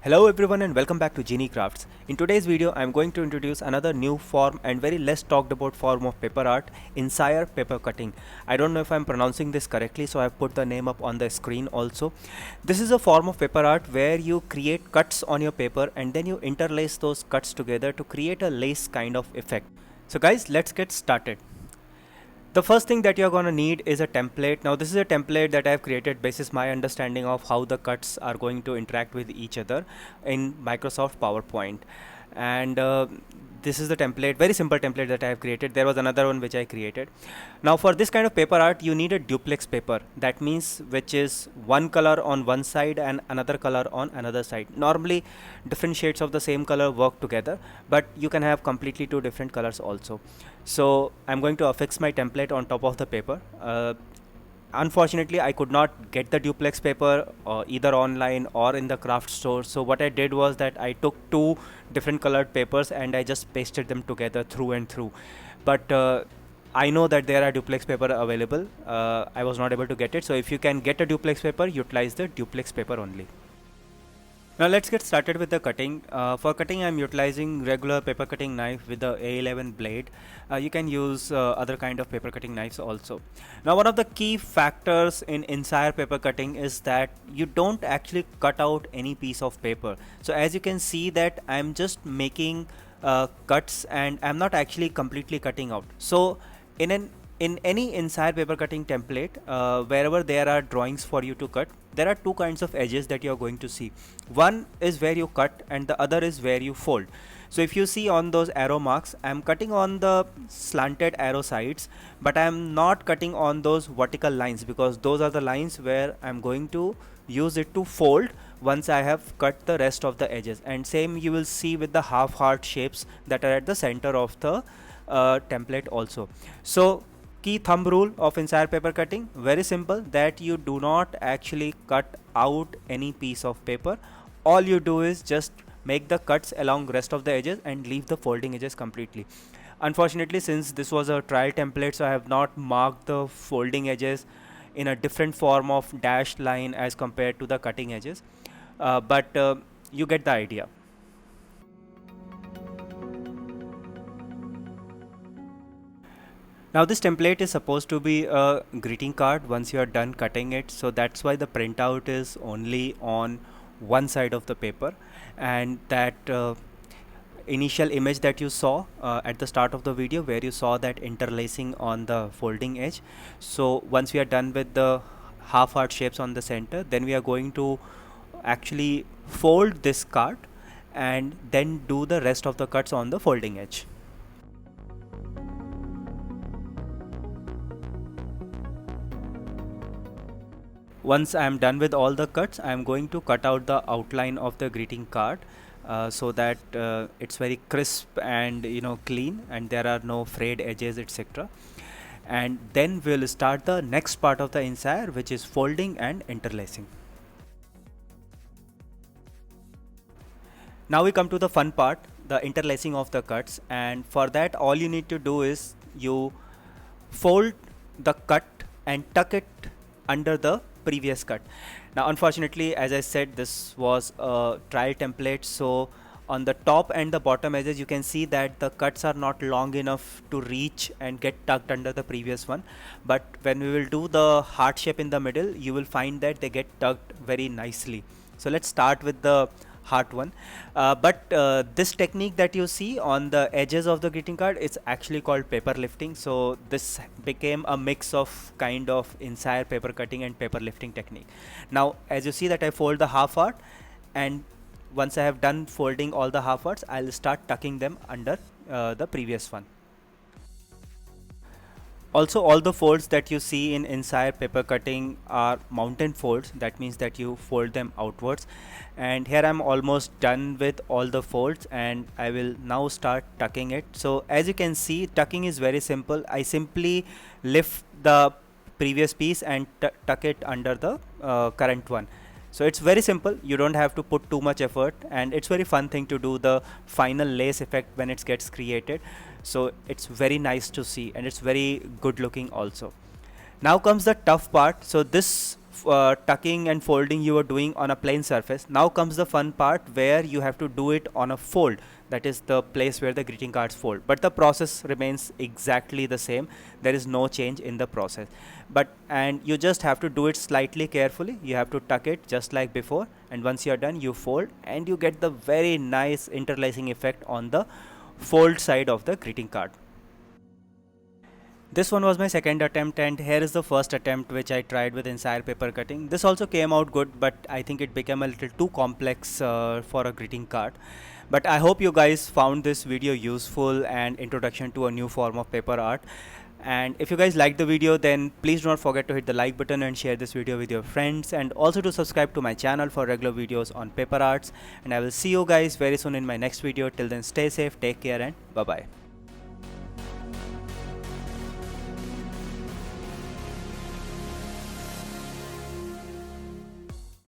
Hello everyone and welcome back to Genie Crafts. In today's video, I am going to introduce another new form and very less talked about form of paper art, Incire paper cutting. I don't know if I am pronouncing this correctly, so I have put the name up on the screen also. This is a form of paper art where you create cuts on your paper and then you interlace those cuts together to create a lace kind of effect. So guys, let's get started. The first thing that you're going to need is a template. Now this is a template that I've created basis my understanding of how the cuts are going to interact with each other in Microsoft PowerPoint. And this is the template, very simple template that I have created. There was another one which I created. Now for this kind of paper art, you need a duplex paper. That means which is one color on one side and another color on another side. Normally different shades of the same color work together, but you can have completely two different colors also. So I'm going to affix my template on top of the paper. Unfortunately, I could not get the duplex paper either online or in the craft store. So what I did was that I took two different colored papers and I just pasted them together through and through. But I know that there are duplex paper available. I was not able to get it. So if you can get a duplex paper, utilize the duplex paper only. Now let's get started with the cutting. For cutting, I'm utilizing regular paper cutting knife with the A11 blade. You can use other kind of paper cutting knives also. Now one of the key factors in Incire paper cutting is that you don't actually cut out any piece of paper. So as you can see that I'm just making cuts and I'm not actually completely cutting out. So in any Incire paper cutting template, wherever there are drawings for you to cut, there are two kinds of edges that you are going to see. One is where you cut and the other is where you fold. So if you see on those arrow marks, I am cutting on the slanted arrow sides, but I am not cutting on those vertical lines because those are the lines where I am going to use it to fold once I have cut the rest of the edges. And same you will see with the half heart shapes that are at the center of the template also. So key thumb rule of Incire paper cutting, very simple, that you do not actually cut out any piece of paper. All you do is just make the cuts along rest of the edges and leave the folding edges completely. Unfortunately, since this was a trial template, so I have not marked the folding edges in a different form of dashed line as compared to the cutting edges, but you get the idea. Now this template is supposed to be a greeting card once you are done cutting it, so that's why the printout is only on one side of the paper, and that initial image that you saw at the start of the video where you saw that interlacing on the folding edge. So once we are done with the half heart shapes on the center, then we are going to actually fold this card and then do the rest of the cuts on the folding edge. Once I am done with all the cuts, I am going to cut out the outline of the greeting card so that it's very crisp and clean and there are no frayed edges, etc. And then we'll start the next part of the Incire, which is folding and interlacing. Now we come to the fun part, the interlacing of the cuts, and for that all you need to do is you fold the cut and tuck it under the previous cut. Now unfortunately, as I said, this was a trial template, so on the top and the bottom edges you can see that the cuts are not long enough to reach and get tucked under the previous one, but when we will do the heart shape in the middle, you will find that they get tucked very nicely. So let's start with the heart one, but this technique that you see on the edges of the greeting card is actually called paper lifting. So this became a mix of kind of Incire paper cutting and paper lifting technique. Now as you see that I fold the half heart, and once I have done folding all the half hearts, I'll start tucking them under the previous one. Also, all the folds that you see in Incire paper cutting are mountain folds. That means that you fold them outwards. And here I'm almost done with all the folds and I will now start tucking it. So as you can see, tucking is very simple. I simply lift the previous piece and tuck it under the current one. So it's very simple, you don't have to put too much effort, and it's very fun thing to do the final lace effect when it gets created. So it's very nice to see and it's very good looking also. Now comes the tough part. So this tucking and folding you were doing on a plain surface. Now comes the fun part where you have to do it on a fold, that is the place where the greeting cards fold, but the process remains exactly the same. There is no change in the process, and you just have to do it slightly carefully. You have to tuck it just like before, and once you're done, you fold and you get the very nice interlacing effect on the fold side of the greeting card. This one was my second attempt, and here is the first attempt which I tried with Incire paper cutting. This also came out good, but I think it became a little too complex for a greeting card. But I hope you guys found this video useful and introduction to a new form of paper art. And if you guys liked the video, then please do not forget to hit the like button and share this video with your friends, and also to subscribe to my channel for regular videos on paper arts. And I will see you guys very soon in my next video. Till then, stay safe, take care, and bye bye.